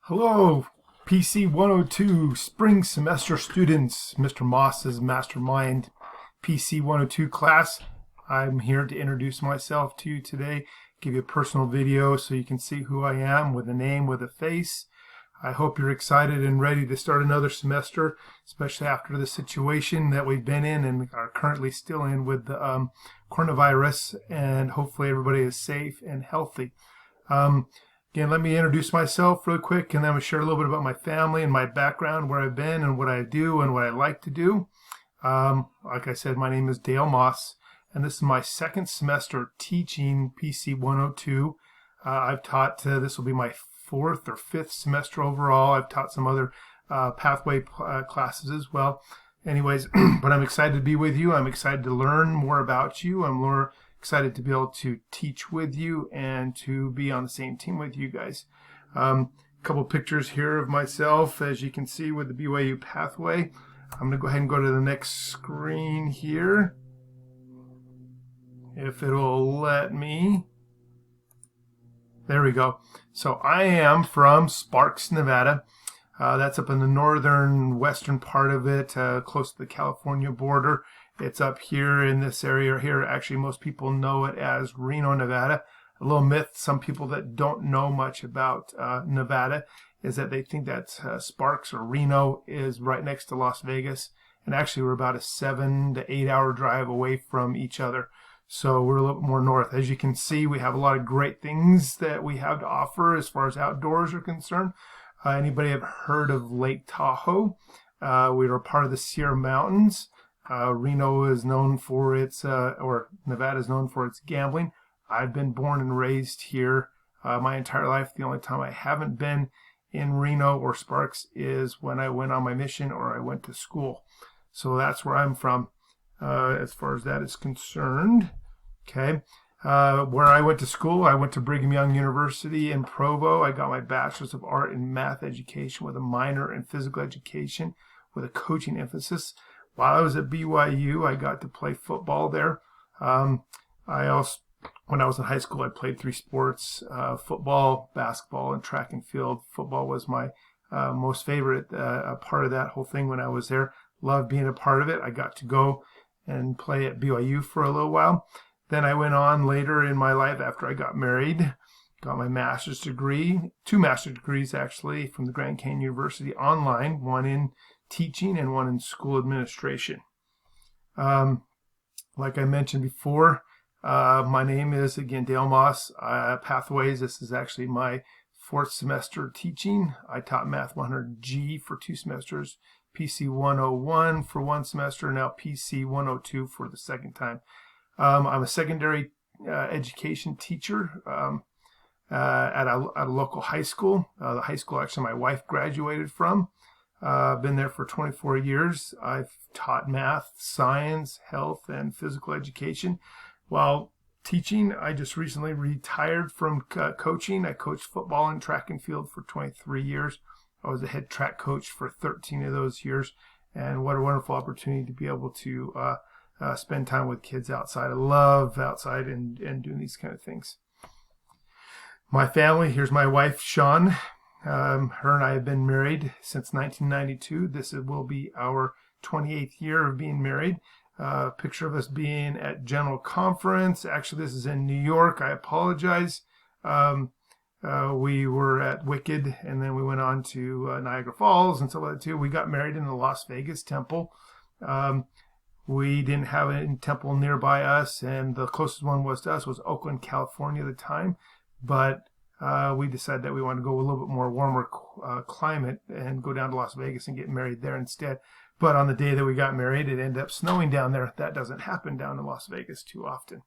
Hello, PC 102 spring semester students. Mr. Moss's Mastermind PC 102 class. I'm here to introduce myself to you today, give you a personal video so you can see who I am with a name, with a face. I hope you're excited and ready to start another semester, especially after the situation that we've been in and are currently still in with the coronavirus, and hopefully everybody is safe and healthy. Again, let me introduce myself real quick, and then I'll share a little bit about my family and my background, where I've been and what I do and what I like to do. Like I said, my name is Dale Moss, and this is my second semester teaching PC 102. I've taught, this will be my fourth or fifth semester overall. I've taught some other pathway classes as well. Anyways, but I'm excited to be with you. I'm excited to learn more about you. I'm more excited to be able to teach with you and to be on the same team with you guys. A couple pictures here of myself, as you can see, with the BYU pathway. I'm going to go ahead and go to the next screen here, if it'll let me. There we go. So I am from Sparks, Nevada. That's up in the northern western part of it, close to the California border. It's up here in this area here. Actually, most people know it as Reno, Nevada. A little myth, some people that don't know much about Nevada, is that they think that Sparks or Reno is right next to Las Vegas. And actually, we're about a 7 to 8 hour drive away from each other. So we're a little bit more north. As you can see, we have a lot of great things that we have to offer as far as outdoors are concerned. Anybody have heard of Lake Tahoe? We are a part of the Sierra Mountains. Reno is known for its, or Nevada is known for its gambling. I've been born and raised here my entire life. The only time I haven't been in Reno or Sparks is when I went on my mission or I went to school. So that's where I'm from as far as that is concerned. Okay. Where I went to school, I went to Brigham Young University in Provo. I got my Bachelor's of Art in Math Education with a minor in Physical Education with a coaching emphasis. While I was at BYU, I got to play football there. I also, when I was in high school, I played 3 sports, football, basketball, and track and field. Football was my most favorite part of that whole thing when I was there. Loved being a part of it. I got to go and play at BYU for a little while. Then I went on later in my life after I got married, got my master's degree, 2 master's degrees actually, from the Grand Canyon University online, one in teaching and one in school administration. Like I mentioned before, my name is, again, Dale Moss. Pathways, this is actually my 4th semester teaching. I taught Math 100G for 2 semesters, PC 101 for 1 semester, now PC 102 for the second time. I'm a secondary education teacher at a local high school. The high school actually my wife graduated from. I've been there for 24 years. I've taught math, science, health, and physical education. While teaching, I just recently retired from coaching. I coached football and track and field for 23 years. I was the head track coach for 13 of those years. And what a wonderful opportunity to be able to spend time with kids outside. I love outside and doing these kind of things. My family, here's my wife, Shawn. Her and I have been married since 1992. This will be our 28th year of being married. Picture of us being at General Conference. Actually, this is in New York. I apologize. We were at Wicked, and then we went on to Niagara Falls and stuff like that too. We got married in the Las Vegas Temple. We didn't have a temple nearby us, and the closest one was to us was Oakland, California at the time. But we decided that we wanted to go a little bit more warmer climate and go down to Las Vegas and get married there instead. But on the day that we got married, it ended up snowing down there. That doesn't happen down in Las Vegas too often.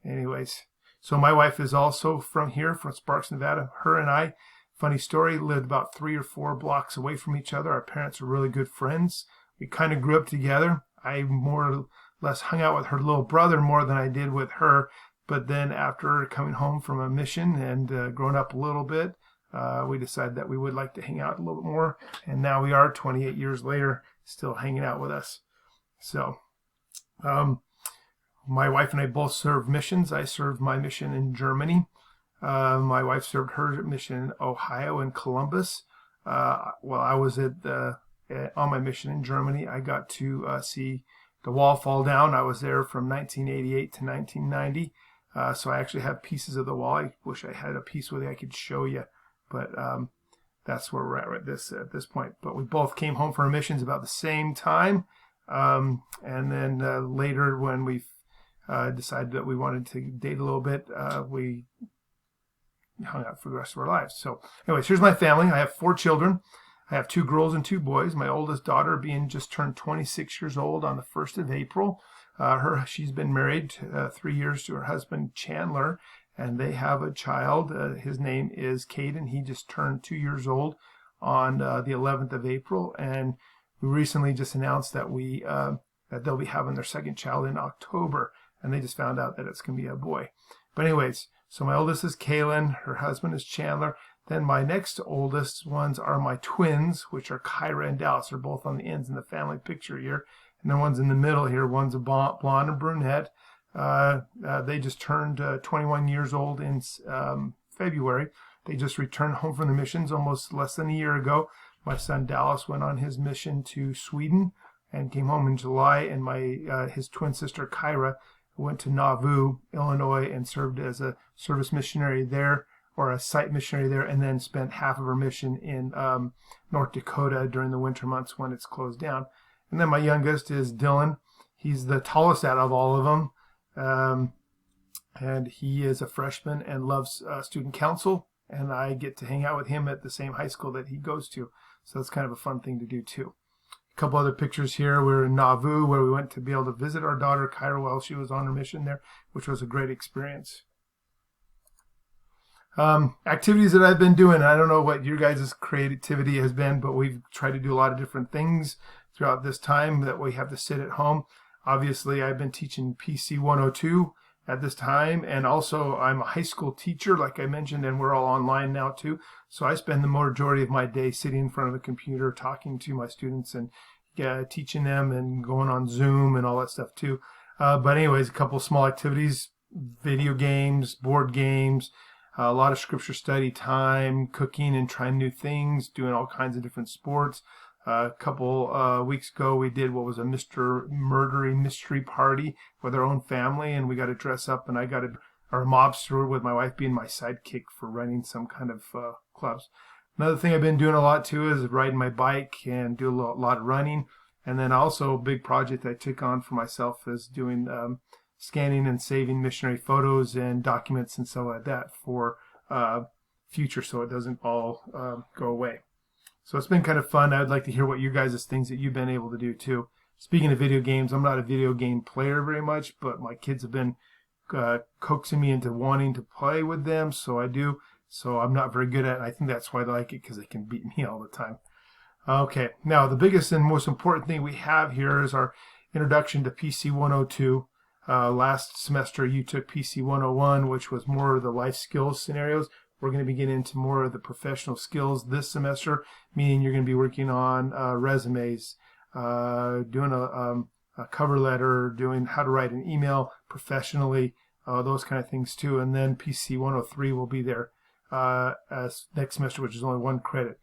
Anyways, so my wife is also from here, from Sparks, Nevada. Her and I, funny story, lived about 3 or 4 blocks away from each other. Our parents were really good friends. We kind of grew up together. I more or less hung out with her little brother more than I did with her. But then after coming home from a mission and growing up a little bit, we decided that we would like to hang out a little bit more. And now we are, 28 years later, still hanging out with us. So my wife and I both serve missions. I served my mission in Germany. My wife served her mission in Ohio and Columbus. While I was on my mission in Germany, I got to see the wall fall down. I was there from 1988 to 1990. So I actually have pieces of the wall. I wish I had a piece with it I could show you, but that's where we're at this point. But we both came home from our missions about the same time, and then later when we decided that we wanted to date a little bit, we hung out for the rest of our lives. So anyways, here's my family. I have 4 children. I have 2 girls and 2 boys. My oldest daughter being just turned 26 years old on the 1st of April. She's been married 3 years to her husband, Chandler, and they have a child. His name is Caden. He just turned 2 years old on the 11th of April, and we recently just announced that that they'll be having their second child in October, and they just found out that it's going to be a boy. But anyways, so my oldest is Kaylin. Her husband is Chandler. Then my next oldest ones are my twins, which are Kyra and Dallas. They're both on the ends in the family picture here. And then one's in the middle here. One's a blonde and brunette. They just turned 21 years old in February. They just returned home from the missions almost less than a year ago. My son Dallas went on his mission to Sweden and came home in July. And his twin sister Kyra went to Nauvoo, Illinois, and served as a service missionary there, or a site missionary there, and then spent half of her mission in North Dakota during the winter months when it's closed down. And then my youngest is Dylan. He's the tallest out of all of them. And he is a freshman and loves student council. And I get to hang out with him at the same high school that he goes to. So that's kind of a fun thing to do too. A couple other pictures here. We're in Nauvoo, where we went to be able to visit our daughter Kyra while she was on her mission there, which was a great experience. Activities that I've been doing. I don't know what your guys' creativity has been, but we've tried to do a lot of different things throughout this time that we have to sit at home. Obviously, I've been teaching PC 102 at this time, and also I'm a high school teacher, like I mentioned, and we're all online now too. So I spend the majority of my day sitting in front of a computer, talking to my students and teaching them, and going on Zoom and all that stuff too. But anyways, a couple of small activities: video games, board games, a lot of scripture study time, cooking and trying new things, doing all kinds of different sports. A couple weeks ago, we did what was a Mr. Murdery mystery party with our own family, and we got to dress up, and I got a mobster with my wife being my sidekick for running some kind of clubs. Another thing I've been doing a lot too is riding my bike and do a lot of running. And then also a big project I took on for myself is doing scanning and saving missionary photos and documents and stuff like that for future, so it doesn't all go away. So it's been kind of fun. I'd like to hear what you guys' things that you've been able to do too. Speaking of video games, I'm not a video game player very much, but my kids have been coaxing me into wanting to play with them, so I do. So I'm not very good at it. I think that's why they like it, because they can beat me all the time. Okay, now the biggest and most important thing we have here is our introduction to PC 102. Last semester you took PC 101, which was more of the life skills scenarios. We're going to be getting into more of the professional skills this semester, meaning you're going to be working on resumes, doing a cover letter, doing how to write an email professionally, those kind of things too. And then PC 103 will be there as next semester, which is only 1 credit.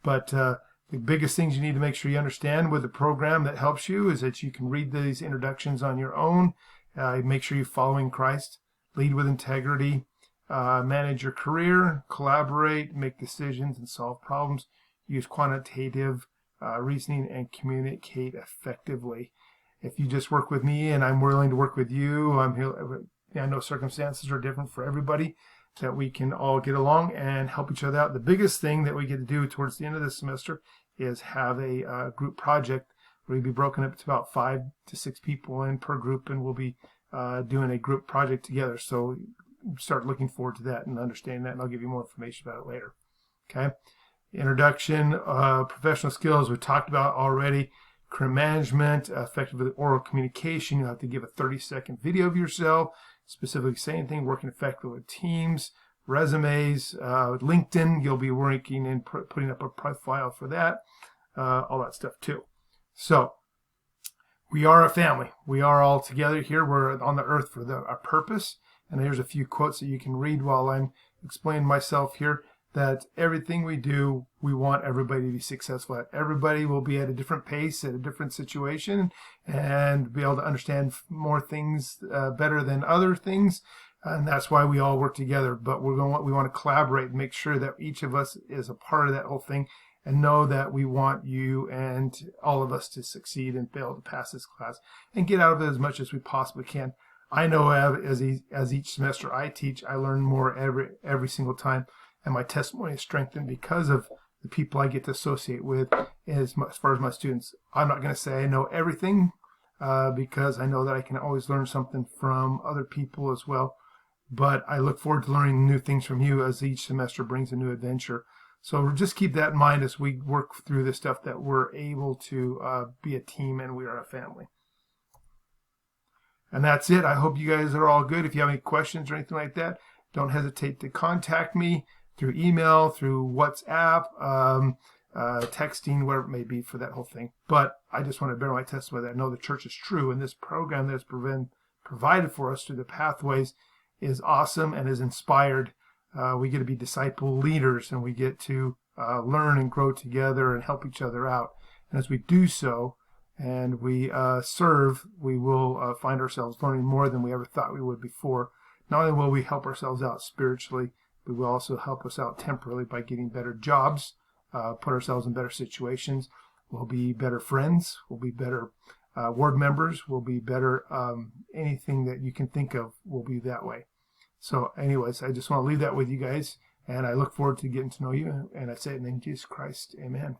But the biggest things you need to make sure you understand with the program that helps you is that you can read these introductions on your own. Make sure you're following Christ, lead with integrity, manage your career, collaborate, make decisions, and solve problems. Use quantitative reasoning and communicate effectively. If you just work with me and I'm willing to work with you, I'm here. I know circumstances are different for everybody, that we can all get along and help each other out. The biggest thing that we get to do towards the end of this semester is have a group project. We'll be broken up to about 5 to 6 people in per group, and we'll be doing a group project together. So start looking forward to that and understanding that, and I'll give you more information about it later. Okay. Introduction, professional skills we talked about already. Career management, effective with oral communication. You have to give a 30-second video of yourself, specifically saying anything, working effectively with teams, resumes, LinkedIn. You'll be working and putting up a profile for that, all that stuff too. So we are a family. We are all together here. We're on the earth for a purpose. And here's a few quotes that you can read while I'm explained myself here, that everything we do, we want everybody to be successful at. Everybody will be at a different pace, at a different situation, and be able to understand more things better than other things. And that's why we all work together. But we want to collaborate and make sure that each of us is a part of that whole thing, and know that we want you and all of us to succeed and be able to pass this class and get out of it as much as we possibly can. I know as each semester I teach, I learn more every single time. And my testimony is strengthened because of the people I get to associate with as far as my students. I'm not going to say I know everything because I know that I can always learn something from other people as well. But I look forward to learning new things from you as each semester brings a new adventure. So just keep that in mind as we work through this stuff, that we're able to be a team and we are a family. And that's it. I hope you guys are all good. If you have any questions or anything like that, don't hesitate to contact me through email, through WhatsApp, texting, whatever it may be for that whole thing. But I just want to bear my testimony that I know the church is true, and this program that's provided for us through the Pathways is awesome and is inspired. We get to be disciple leaders, and we get to learn and grow together and help each other out. And as we do so, and we serve, we will find ourselves learning more than we ever thought we would before. Not only will we help ourselves out spiritually, but will also help us out temporarily by getting better jobs, put ourselves in better situations. We'll be better friends. We'll be better ward members. We'll be better anything that you can think of will be that way. So anyways, I just want to leave that with you guys, and I look forward to getting to know you. And I say it in the name of Jesus Christ. Amen.